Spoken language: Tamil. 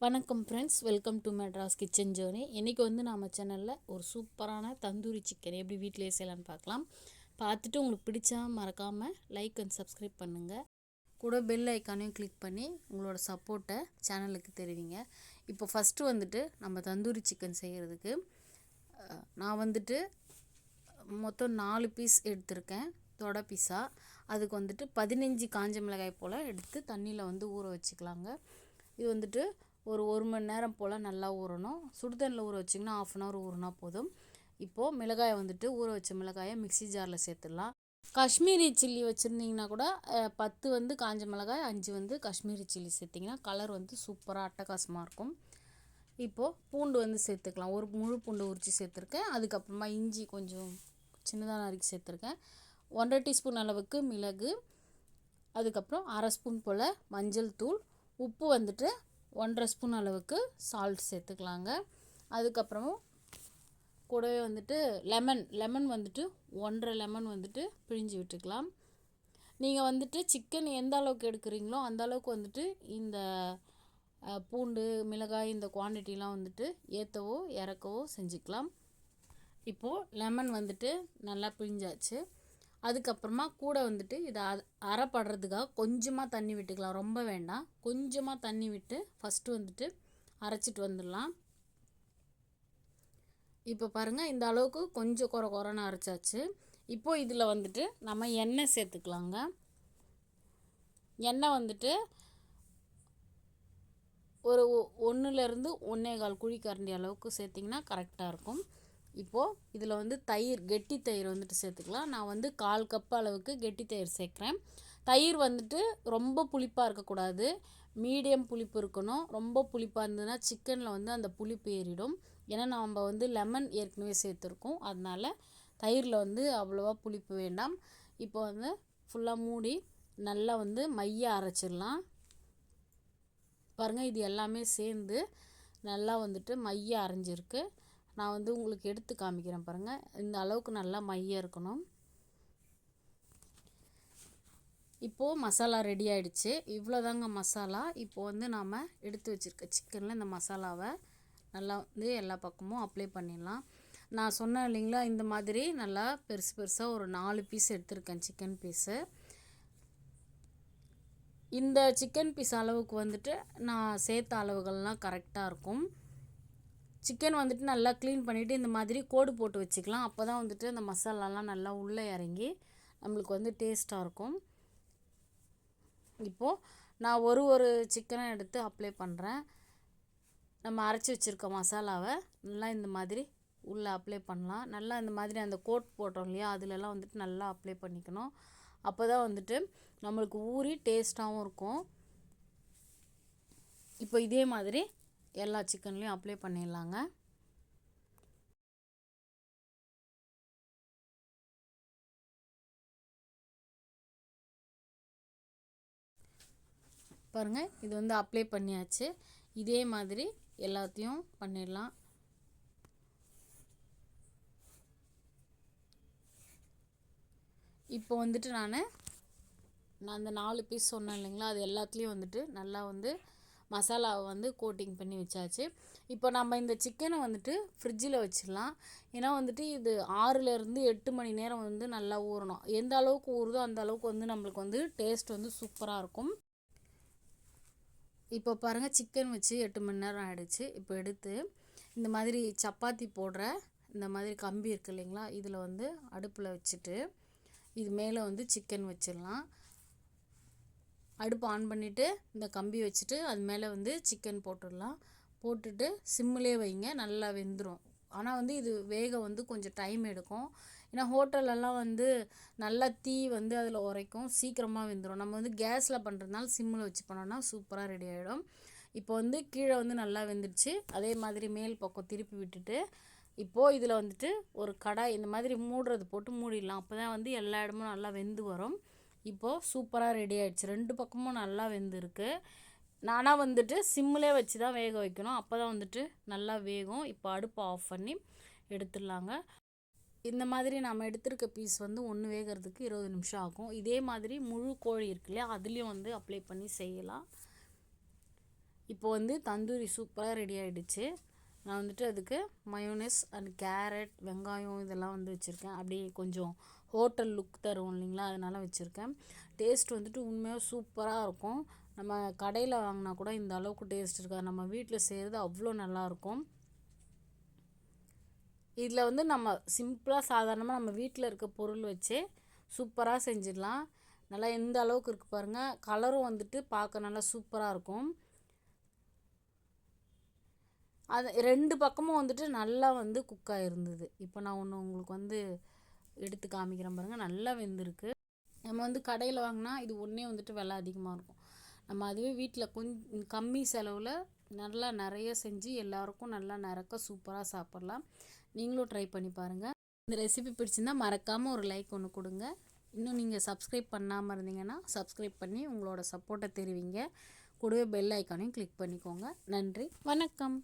வணக்கம் friends, welcome to Madras kitchen journey. இன்றைக்கி வந்து நம்ம சேனலில் ஒரு சூப்பரான தந்தூரி சிக்கன் எப்படி வீட்டிலேயே செய்யலான்னு பார்க்கலாம். பார்த்துட்டு உங்களுக்கு பிடிச்சா மறக்காமல் லைக் அண்ட் சப்ஸ்கிரைப் பண்ணுங்கள். கூட பெல் ஐக்கானையும் கிளிக் பண்ணி உங்களோட சப்போர்ட்டை சேனலுக்கு தெரிவிங்க. இப்போ ஃபஸ்ட்டு வந்துட்டு நம்ம தந்தூரி சிக்கன் செய்கிறதுக்கு நான் வந்துட்டு மொத்தம் 4 பீஸ் எடுத்திருக்கேன், தொடை பீஸாக. அதுக்கு வந்துட்டு 15 காஞ்ச மிளகாய் போல் எடுத்து தண்ணியில் வந்து ஊற வச்சுக்கலாங்க. இது வந்துட்டு ஒரு மணி நேரம் போல் நல்லா ஊறணும். சுடுதண்ணில் ஊற வச்சிங்கன்னா 1/2 hour ஊறினா போதும். இப்போது மிளகாயை வந்துட்டு ஊற வச்ச மிளகாயை மிக்ஸி ஜாரில் சேர்த்துடலாம். காஷ்மீரி சில்லி வச்சுருந்தீங்கன்னா கூட 10 வந்து காஞ்ச மிளகாய், 5 வந்து காஷ்மீரி சில்லி சேர்த்திங்கன்னா கலர் வந்து சூப்பராக அட்டகாசமாக இருக்கும். இப்போது பூண்டு வந்து சேர்த்துக்கலாம். ஒரு முழு பூண்டு உரித்து சேர்த்துருக்கேன். அதுக்கப்புறமா இஞ்சி கொஞ்சம் சின்னதாக நறுக்கி சேர்த்துருக்கேன். 1.5 டீஸ்பூன் அளவுக்கு மிளகு, அதுக்கப்புறம் 1/2 ஸ்பூன் போல் மஞ்சள் தூள், உப்பு வந்துட்டு 1.5 ஸ்பூன் அளவுக்கு சால்ட் சேர்த்துக்கலாங்க. அதுக்கப்புறமும் கூடவே வந்துட்டு லெமன் வந்துட்டு 1.5 லெமன் வந்துட்டு பிழிஞ்சு விட்டுக்கலாம். நீங்கள் வந்துட்டு சிக்கன் எந்த அளவுக்கு எடுக்கிறீங்களோ அந்த அளவுக்கு வந்துட்டு இந்த பூண்டு மிளகாய் இந்த குவான்டிட்டிலாம் வந்துட்டு ஏற்றவோ இறக்கவோ செஞ்சுக்கலாம். இப்போது லெமன் வந்துட்டு நல்லா பிழிஞ்சாச்சு. அதுக்கப்புறமா கூட வந்துட்டு இதை அரைப்படுறதுக்காக கொஞ்சமாக தண்ணி விட்டுக்கலாம், ரொம்ப வேண்டாம். கொஞ்சமாக தண்ணி விட்டு ஃபஸ்ட்டு வந்துட்டு அரைச்சிட்டு வந்துடலாம். இப்போ பாருங்கள், இந்த அளவுக்கு கொஞ்சம் குறைன்னு அரைச்சாச்சு. இப்போது இதில் வந்துட்டு நம்ம எண்ணெய் சேர்த்துக்கலாங்க. எண்ணெய் வந்துட்டு ஒரு 1லேருந்து 1.25 குழிக்கரண்டி அளவுக்கு சேர்த்திங்கன்னா கரெக்டாக இருக்கும். இப்போது இதில் வந்து தயிர், கெட்டி தயிர் வந்துட்டு சேர்த்துக்கலாம். நான் வந்து 1/4 கப் அளவுக்கு கெட்டி தயிர் சேர்க்குறேன். தயிர் வந்துட்டு ரொம்ப புளிப்பாக இருக்கக்கூடாது, மீடியம் புளிப்பு இருக்கணும். ரொம்ப புளிப்பாக இருந்ததுன்னா சிக்கனில் வந்து அந்த புளிப்பு ஏறிடும். ஏன்னா நம்ம வந்து லெமன் ஏற்கனவே சேர்த்துருக்கோம், அதனால் தயிரில் வந்து அவ்வளோவா புளிப்பு வேண்டாம். இப்போ வந்து ஃபுல்லாக மூடி நல்லா வந்து மைய அரைச்சிடலாம். பாருங்கள், இது எல்லாமே சேர்ந்து நல்லா வந்துட்டு மைய அரைஞ்சிருக்கு. நான் வந்து உங்களுக்கு எடுத்து காமிக்கிறேன் பாருங்கள், இந்த அளவுக்கு நல்லா மைய இருக்கணும். இப்போது மசாலா ரெடி ஆகிடுச்சு. இவ்வளோதாங்க மசாலா. இப்போது வந்து நாம் எடுத்து வச்சுருக்க சிக்கனில் இந்த மசாலாவை நல்லா வந்து எல்லா பக்கமும் அப்ளை பண்ணிடலாம். நான் சொன்னேன் இல்லைங்களா, இந்த மாதிரி நல்லா பெருசு பெருசாக ஒரு 4 பீஸ் எடுத்திருக்கேன் சிக்கன் பீஸு. இந்த சிக்கன் பீஸ் அளவுக்கு வந்துட்டு நான் சேர்த்த அளவுகள்லாம் கரெக்டாக இருக்கும். சிக்கன் வந்துட்டு நல்லா க்ளீன் பண்ணிவிட்டு இந்த மாதிரி கோடு போட்டு வச்சுக்கலாம். அப்போ தான் வந்துட்டு அந்த மசாலாலாம் நல்லா உள்ளே இறங்கி நம்மளுக்கு வந்து டேஸ்ட்டாக இருக்கும். இப்போது நான் ஒரு சிக்கனை எடுத்து அப்ளை பண்ணுறேன். நம்ம அரைச்சி வச்சுருக்க மசாலாவை நல்லா இந்த மாதிரி உள்ளே அப்ளை பண்ணலாம். நல்லா இந்த மாதிரி அந்த கோட் போட்டோம் இல்லையா, அதிலெல்லாம் வந்துட்டு நல்லா அப்ளை பண்ணிக்கணும். அப்போ தான் வந்துட்டு நம்மளுக்கு ஊறி டேஸ்ட்டாகவும் இருக்கும். இப்போ இதே மாதிரி எல்லா சிக்கன்லேயும் அப்ளை பண்ணிடலாங்க. பாருங்கள், இது வந்து அப்ளை பண்ணியாச்சு. இதே மாதிரி எல்லாத்தையும் பண்ணிடலாம். இப்போ வந்துட்டு நான் அந்த 4 பீஸ் சொன்னேன் இல்லைங்களா, அது எல்லாத்துலேயும் வந்துட்டு நல்லா வந்து மசாலாவை வந்து கோட்டிங் பண்ணி வச்சாச்சு. இப்போ நம்ம இந்த சிக்கனை வந்துட்டு ஃப்ரிட்ஜில் வச்சிடலாம். ஏன்னா வந்துட்டு இது 6லேருந்து 8 மணி நேரம் வந்து நல்லா ஊறணும். எந்த அளவுக்கு ஊறுதோ அந்த அளவுக்கு வந்து நம்மளுக்கு வந்து டேஸ்ட் வந்து சூப்பராக இருக்கும். இப்போ பாருங்கள், சிக்கன் வச்சு 8 மணி நேரம் ஆகிடுச்சு. இப்போ எடுத்து இந்த மாதிரி சப்பாத்தி போடுற இந்த மாதிரி கம்பி இருக்குது இல்லைங்களா, இதில் வந்து அடுப்பில் வச்சுட்டு இது மேலே வந்து சிக்கன் வச்சிடலாம். அடுப்பு ஆன் பண்ணிவிட்டு இந்த கம்பி வச்சுட்டு அது மேலே வந்து சிக்கன் போட்டுடலாம். போட்டுட்டு சிம்மிலே வைங்க, நல்லா வெந்துடும். ஆனால் வந்து இது வேக வந்து கொஞ்சம் டைம் எடுக்கும். ஏன்னா ஹோட்டலெல்லாம் வந்து நல்லா தீ வந்து அதில் உரைக்கும், சீக்கிரமாக வெந்துடும். நம்ம வந்து கேஸில் பண்ணுறதுனால சிம்மில் வச்சு பண்ணோன்னா சூப்பராக ரெடி ஆகிடும். இப்போ வந்து கீழே வந்து நல்லா வெந்துடுச்சு. அதே மாதிரி மேல் பக்கம் திருப்பி விட்டுட்டு இப்போது இதில் வந்துட்டு ஒரு கடாய் இந்த மாதிரி மூடுறது போட்டு மூடிடலாம். அப்போ தான் வந்து எல்லா இடமும் நல்லா வெந்து வரும். இப்போது சூப்பராக ரெடி ஆகிடுச்சு. 2 பக்கமும் நல்லா வெந்திருக்கு. நானாக வந்துட்டு சிம்மிலே வச்சு தான் வேக வைக்கணும், அப்போ தான் வந்துட்டு நல்லா வேகும். இப்போ அடுப்பை ஆஃப் பண்ணி எடுத்துடலாங்க. இந்த மாதிரி நம்ம எடுத்துருக்க பீஸ் வந்து ஒன்று வேகிறதுக்கு 20 நிமிஷம் ஆகும். இதே மாதிரி முழு கோழி இருக்கு இல்லையா, அதுலேயும் வந்து அப்ளை பண்ணி செய்யலாம். இப்போ வந்து தந்தூரி சூப்பராக ரெடி ஆகிடுச்சு. நான் வந்துட்டு அதுக்கு மயோனஸ் அண்ட் கேரட், வெங்காயம் இதெல்லாம் வந்து வச்சுருக்கேன். அப்படியே கொஞ்சம் ஹோட்டல் லுக் தரும் இல்லைங்களா, அதனால் வச்சுருக்கேன். டேஸ்ட் வந்துட்டு உண்மையாக சூப்பராக இருக்கும். நம்ம கடையில் வாங்கினா கூட இந்த அளவுக்கு டேஸ்ட் இருக்காது. நம்ம வீட்டில் செய்கிறது அவ்வளோ நல்லாயிருக்கும். இதில் வந்து நம்ம சிம்பிளாக சாதாரணமாக நம்ம வீட்டில் இருக்க பொருள் வச்சே சூப்பராக செஞ்சிடலாம். நல்லா எந்த அளவுக்கு இருக்குது பாருங்கள். கலரும் வந்துட்டு பார்க்க நல்லா சூப்பராக இருக்கும். அது 2 பக்கமும் வந்துட்டு நல்லா வந்து குக் ஆகிருந்தது. இப்போ நான் ஒன்று உங்களுக்கு வந்து எடுத்து காமிக்கிறேன் பாருங்கள். நல்லா வெந்திருக்கு. நம்ம வந்து கடையில் வாங்கினா இது ஒன்றே வந்துட்டு விலை அதிகமாக இருக்கும். நம்ம அதுவே வீட்டில் கொஞ்சம் கம்மி செலவில் நல்லா நிறைய செஞ்சு எல்லாருக்கும் நல்லா நிறக்க சூப்பராக சாப்பிட்லாம். நீங்களும் ட்ரை பண்ணி பாருங்கள். இந்த ரெசிபி பிடிச்சிருந்தா மறக்காமல் ஒரு லைக் ஒன்று கொடுங்க. இன்னும் நீங்கள் சப்ஸ்கிரைப் பண்ணாமல் இருந்தீங்கன்னா சப்ஸ்கிரைப் பண்ணி உங்களோட சப்போர்ட்டை தெரிவிங்க. கூடவே பெல் ஐக்கானையும் கிளிக் பண்ணிக்கோங்க. நன்றி, வணக்கம்.